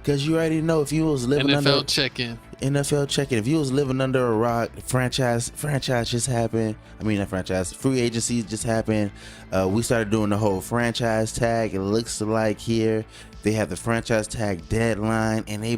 Because you already know if you was living NFL check-in. NFL check-in, if you was living under a rock, franchise just happened. I mean, not franchise, free agency just happened. We started doing the whole franchise tag. It looks like here they have the franchise tag deadline, and they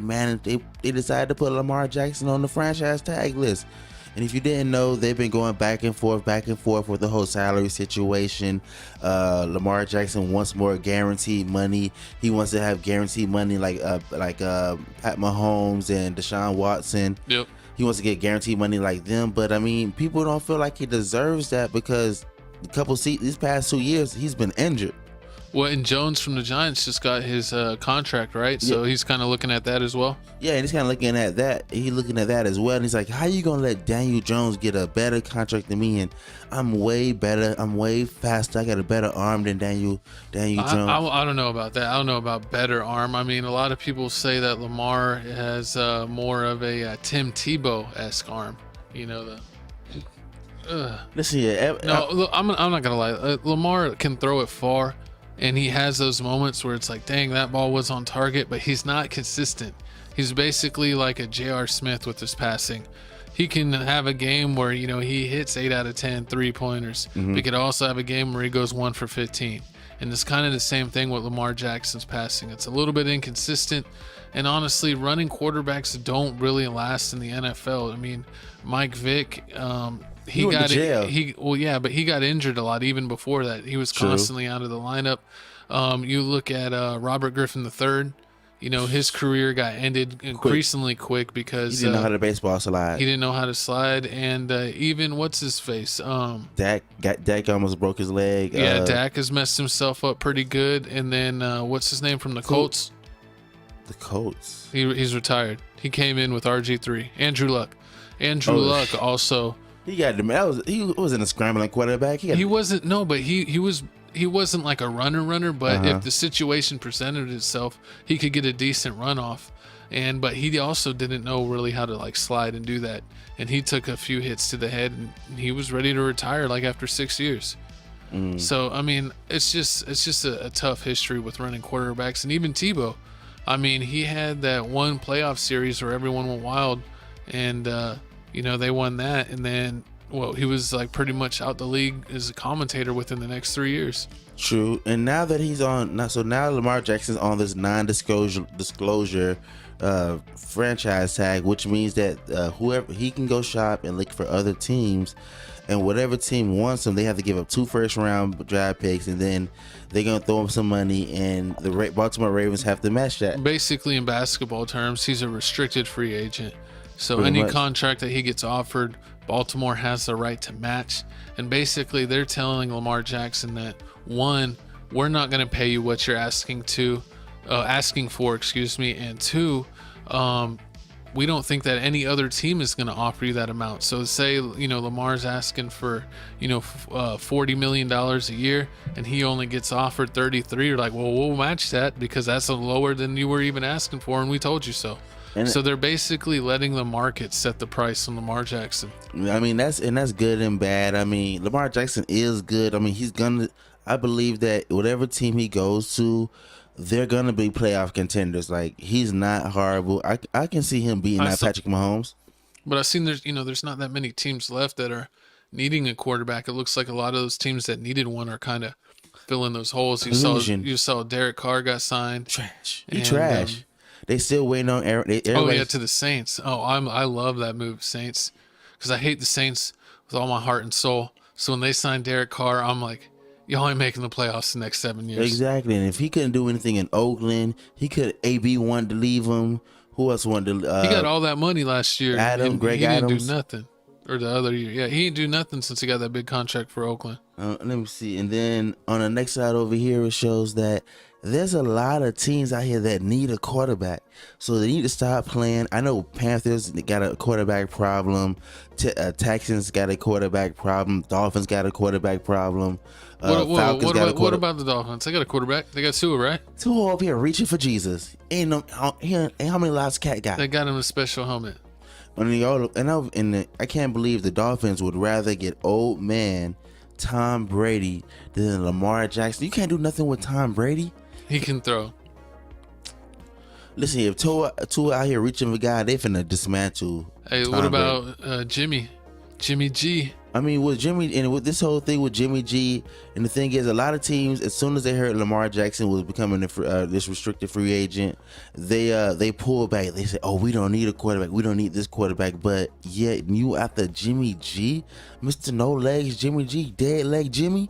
decided to put Lamar Jackson on the franchise tag list. And if you didn't know, they've been going back and forth with the whole salary situation. Lamar Jackson wants more guaranteed money. He wants to have guaranteed money like Pat Mahomes and Deshaun Watson. Yep. He wants to get guaranteed money like them. But I mean, people don't feel like he deserves that because these past 2 years he's been injured. Well, and Jones from the Giants just got his contract, right? So he's kind of looking at that as well. Yeah, and he's kind of looking at that. He's looking at that as well. And he's like, how you going to let Daniel Jones get a better contract than me? And I'm way better. I'm way faster. I got a better arm than Daniel Jones. I don't know about that. I don't know about better arm. I mean, a lot of people say that Lamar has more of a Tim Tebow-esque arm. You know, Listen here. No, look, I'm not going to lie. Lamar can throw it far. And he has those moments where it's like, dang, that ball was on target, but he's not consistent. He's basically like a J.R. Smith with his passing. He can have a game where, you know, he hits 8 out of 10 3-pointers. Mm-hmm. He could also have a game where he goes 1 for 15. And it's kind of the same thing with Lamar Jackson's passing. It's a little bit inconsistent. And honestly, running quarterbacks don't really last in the NFL. I mean, Mike Vick, he got but he got injured a lot even before that. He was constantly out of the lineup. You look at Robert Griffin III. You know, his career got ended increasingly quick because he didn't know how to baseball slide. He didn't know how to slide, and even what's his face? Dak almost broke his leg. Yeah, Dak has messed himself up pretty good. And then what's his name from the Colts? The Colts. He's retired. He came in with RG3. Andrew Luck. Luck also. He wasn't a scrambling quarterback. He wasn't like a runner, but if the situation presented itself, he could get a decent run off. But he also didn't know really how to like slide and do that. And he took a few hits to the head and he was ready to retire like after 6 years. So I mean, it's just a tough history with running quarterbacks. And even Tebow, I mean, he had that one playoff series where everyone went wild, and they won that, and then he was like pretty much out the league as a commentator within the next 3 years. True. And now that he's on, now Lamar Jackson's on this non-disclosure franchise tag, which means that whoever he can go shop and look for other teams, and whatever team wants him, they have to give up 2 first-round draft picks, and then they're gonna throw him some money, and the Baltimore Ravens have to match that. Basically, in basketball terms, he's a restricted free agent. So any contract that he gets offered, Baltimore has the right to match. And basically, they're telling Lamar Jackson that, one, we're not going to pay you what you're asking for, and two, we don't think that any other team is going to offer you that amount. So say, Lamar's asking for, $40 million a year, and he only gets offered 33. You're like, well, we'll match that because that's lower than you were even asking for, and we told you so. So they're basically letting the market set the price on Lamar Jackson. I mean, that's good and bad. I mean, Lamar Jackson is good. I mean, I believe that whatever team he goes to, they're gonna be playoff contenders. Like, he's not horrible. I can see him beating Patrick Mahomes. But I've seen there's not that many teams left that are needing a quarterback. It looks like a lot of those teams that needed one are kind of filling those holes. You saw Derek Carr got signed. Trash. Trash. They still waiting on Aaron. To the Saints. I love that move, Saints, because I hate the Saints with all my heart and soul. So when they signed Derek Carr, I'm like, y'all ain't making the playoffs the next 7 years. Exactly. And if he couldn't do anything in Oakland, he could. AB wanted to leave him. Who else wanted to? He got all that money last year. Greg Adams. He didn't do nothing. Or the other year. Yeah, he didn't do nothing since he got that big contract for Oakland. Let me see. And then on the next side over here, it shows that there's a lot of teams out here that need a quarterback. So they need to stop playing. I know Panthers got a quarterback problem. Texans got a quarterback problem. Dolphins got a quarterback problem. Falcons what about the Dolphins? They got a quarterback. They got Tua, right? Tua over here reaching for Jesus. Ain't how many lives Cat got? They got him a special helmet. I can't believe the Dolphins would rather get old man Tom Brady than Lamar Jackson. You can't do nothing with Tom Brady. He can throw. Listen, if Tua out here reaching for God, they finna dismantle. Hey, Tom what Brady. about Jimmy G? I mean, with Jimmy and with this whole thing with Jimmy G, and the thing is, a lot of teams, as soon as they heard Lamar Jackson was becoming this restricted free agent, they pull back. They say, "Oh, we don't need a quarterback. We don't need this quarterback." But yet, you after Jimmy G, Mr. No Legs, Jimmy G, dead leg Jimmy.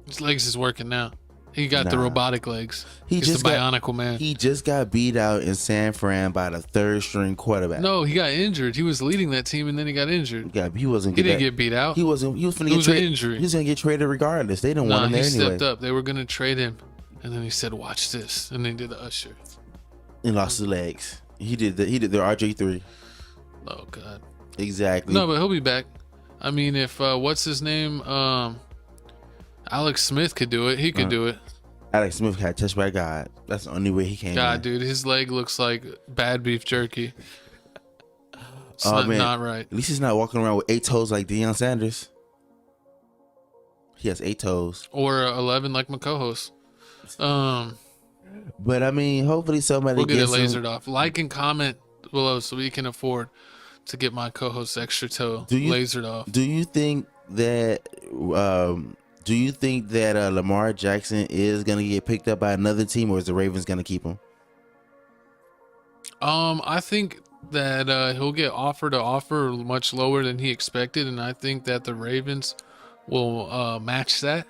His legs is working now. He got the robotic legs. He's the bionicle man. He just got beat out in San Fran by the third string quarterback. No, he got injured. He was leading that team and then he got injured. Yeah, he didn't get beat out. He was finna get traded. Injury. He was gonna get traded regardless. They didn't want him there anyway. He stepped up. They were gonna trade him, and then he said, "Watch this," and they did the Usher. And lost his legs. He did the RJ3. Oh God. Exactly. No, but he'll be back. I mean, if what's his name, Alex Smith could do it, he could do it. Alex Smith got touched by God. That's the only way he came. God, dude, his leg looks like bad beef jerky. It's not right. At least he's not walking around with 8 toes like Deion Sanders. He has 8 toes. Or 11 like my co-host. But I mean, hopefully somebody we'll get it lasered off. Like and comment below so we can afford to get my co-host's extra toe lasered off. Do you think that Lamar Jackson is gonna get picked up by another team, or is the Ravens gonna keep him? I think that he'll get offered an offer much lower than he expected, and I think that the Ravens will match that.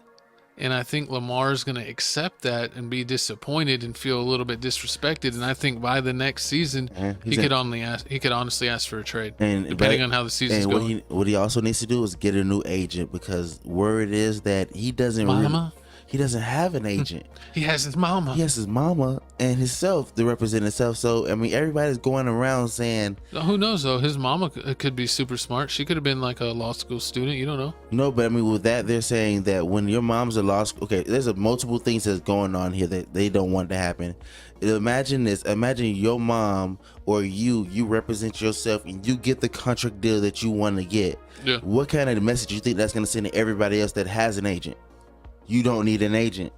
And I think Lamar is going to accept that and be disappointed and feel a little bit disrespected. And I think by the next season, he could honestly ask for a trade, depending on how the season's going. What he also needs to do is get a new agent, because word is that he doesn't have an agent. He has his mama. He has his mama and himself to represent himself. So I mean, everybody's going around saying, who knows though? His mama could be super smart. She could have been like a law school student. You don't know. No, but I mean, with that, they're saying that when your mom's a law school, okay, there's multiple things that's going on here that they don't want to happen. Imagine this. Imagine your mom or you represent yourself and you get the contract deal that you want to get. Yeah. What kind of message you think that's going to send to everybody else that has an agent? You don't need an agent.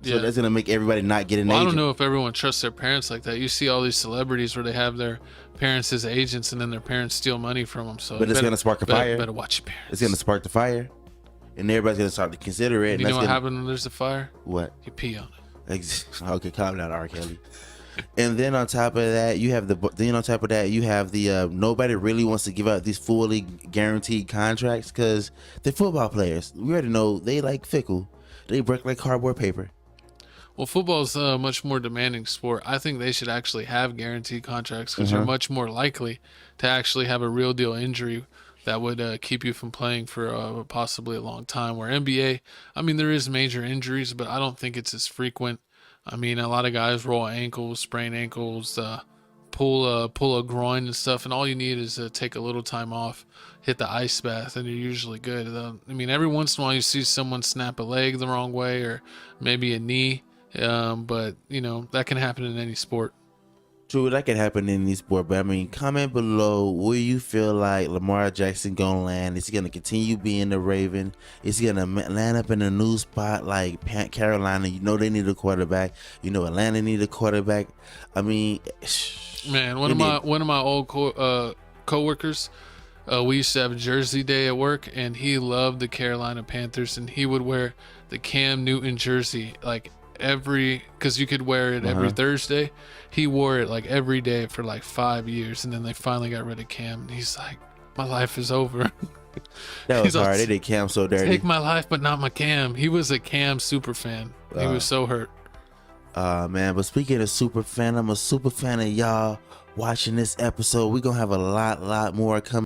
So that's gonna make everybody not get an agent. I don't know if everyone trusts their parents like that. You see all these celebrities where they have their parents as agents and then their parents steal money from them. So, but it's gonna spark a fire. Better watch your parents. It's gonna spark the fire, and everybody's gonna start to consider it. You know what happens when there's a fire? What? You pee on it. Okay, calm down, R. Kelly. And then on top of that, you have the nobody really wants to give out these fully guaranteed contracts because they're football players. We already know they like fickle. They break like cardboard paper. Well, football's a much more demanding sport. I think they should actually have guaranteed contracts because you're much more likely to actually have a real deal injury that would keep you from playing for possibly a long time. Where NBA, I mean, there is major injuries, but I don't think it's as frequent. I mean, a lot of guys roll ankles, sprain ankles, pull a groin and stuff, and all you need is to take a little time off, hit the ice bath, and you're usually good. I mean, every once in a while you see someone snap a leg the wrong way or maybe a knee, but, you know, that can happen in any sport. True, that can happen in any sport, but I mean, comment below where you feel like Lamar Jackson gonna land. Is he gonna continue being the Raven? Is he gonna land up in a new spot like Carolina? You know they need a quarterback. You know Atlanta need a quarterback. I mean, man, one of my old coworkers, we used to have a jersey day at work, and he loved the Carolina Panthers, and he would wear the Cam Newton jersey like because you could wear it every Thursday. He wore it like every day for like 5 years, and then they finally got rid of Cam, and he's like, my life is over. That was hard. They did Cam so dirty. Take my life but not my Cam. He was a Cam super fan. He was so hurt. Man, but speaking of super fan, I'm a super fan of y'all watching this episode. We're gonna have a lot more coming.